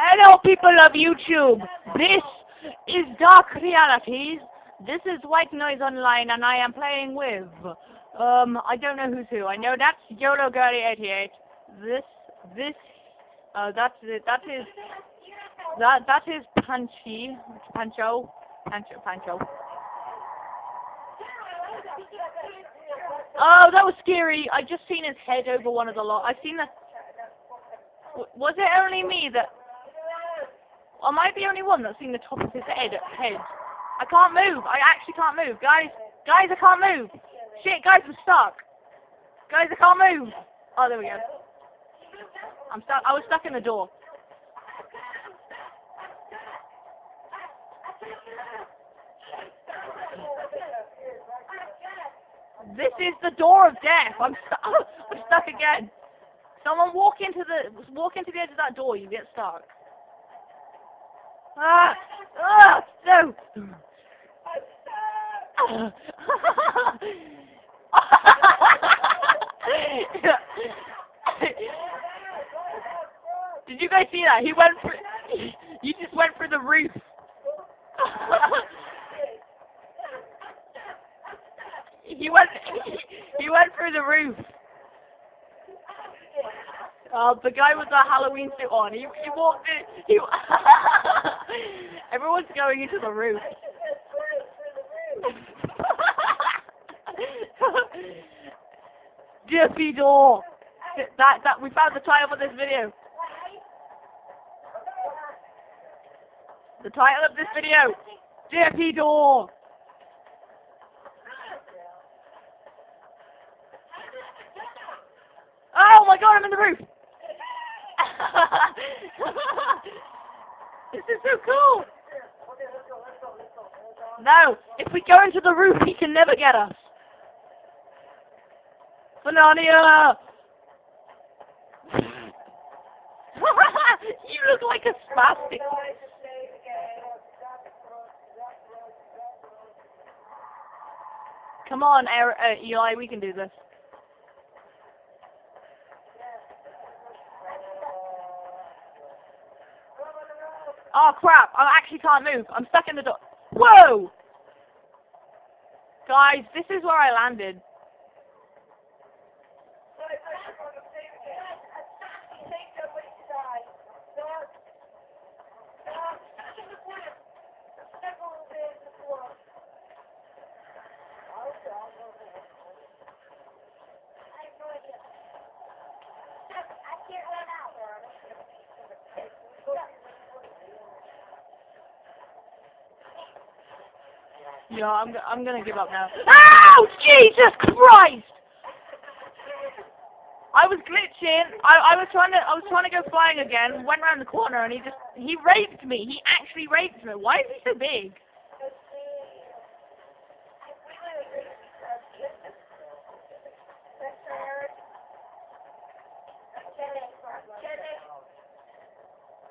Hello, people of YouTube. This is Dark Realities. This is White Noise Online, and I am playing with, I don't know who's who. I know that's YOLO Girly 88. That is Pancho. Oh, that was scary. I just seen his head over one of the I seen the. Was it only me that? Am I the only one that's seen the top of his head? I can't move. I actually can't move, guys. Guys, I can't move. Shit, guys, I'm stuck. Guys, I can't move. Oh, there we go. I'm stuck. I was stuck in the door. This is the door of death. I'm stuck. I'm stuck again. Someone walk into the edge of that door. You get stuck. No. Did you guys see that? He went through. You just went through the roof. He went through the roof. The guy with the Halloween suit on. He walked in. Everyone's going into the roof. Derpy door. That we found the title for this video. The title of this video. Derpy door. Oh my god, I'm in the roof! This is so cool! No, if we go into the roof, he can never get us. Banania! You look like a spastic. Come on, Eli, we can do this. Oh crap, I actually can't move. I'm stuck in the door. Whoa! Guys, this is where I landed. Yeah, I'm gonna give up now. Ow! Jesus Christ! I was glitching. I was trying to go flying again. Went around the corner and he raped me. He actually raped me. Why is he so big?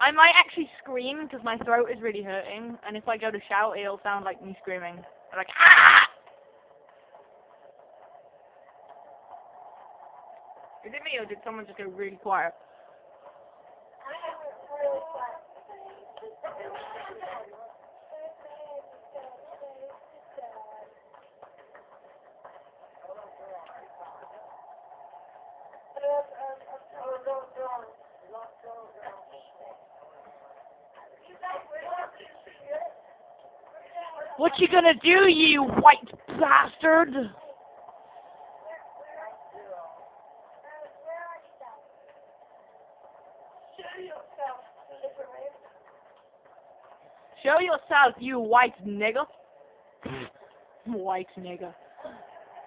I might actually scream because my throat is really hurting, and if I go to shout, it'll sound like me screaming. Like, ah! Is it me, or did someone just go really quiet? What you gonna do, you white bastard? Show yourself, you white nigger. White nigger.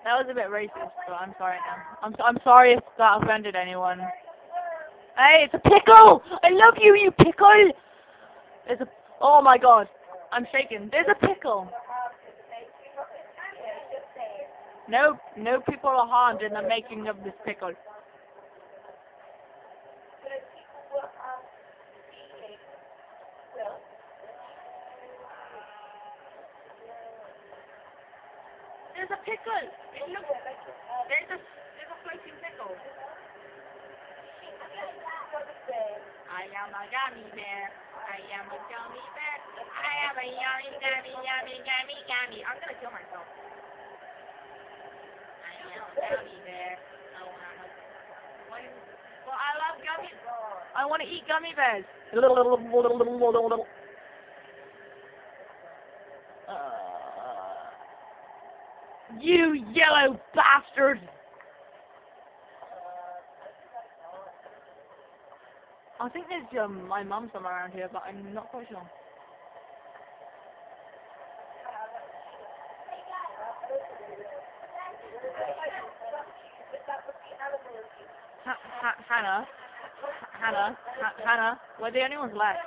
That was a bit racist, but I'm sorry now. I'm sorry if that offended anyone. Hey, it's a pickle! I love you, you pickle! Oh my god. I'm shaking. There's a pickle. No people are harmed in the making of this pickle. There's a pickle. There's a floating pickle. I I am a gummy bear. I am a gummy bear. I am a yummy, gummy, yummy, gummy, gummy. I'm gonna kill myself. I am a gummy bear. Oh, well, I love gummy. I want to eat gummy bears. You yellow bastard! I think there's my mum somewhere around here, but I'm not quite sure. Hannah, we're the only ones left.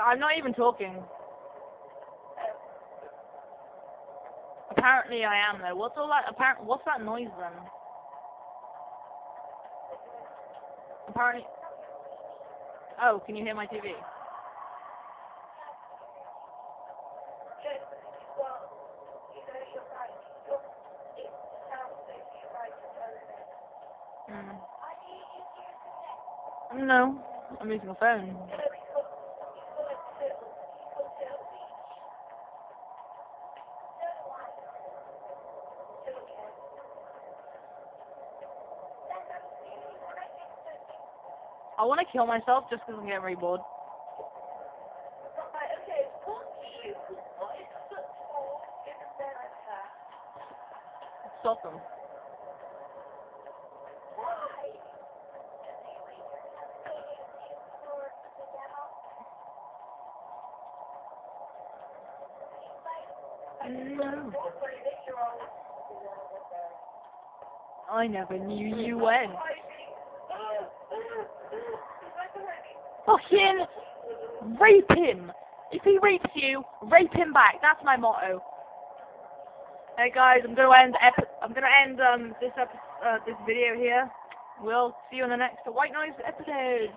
I'm not even talking. Apparently I am though. What's all that? What's that noise then? Apparently. Oh, can you hear my TV? No, I'm using a phone. I want to kill myself just because I'm getting very bored. Stop them. No. I never knew you went. Fucking rape him! If he rapes you, rape him back. That's my motto. Hey guys, I'm gonna end this video here. We'll see you in the next White Noise episode.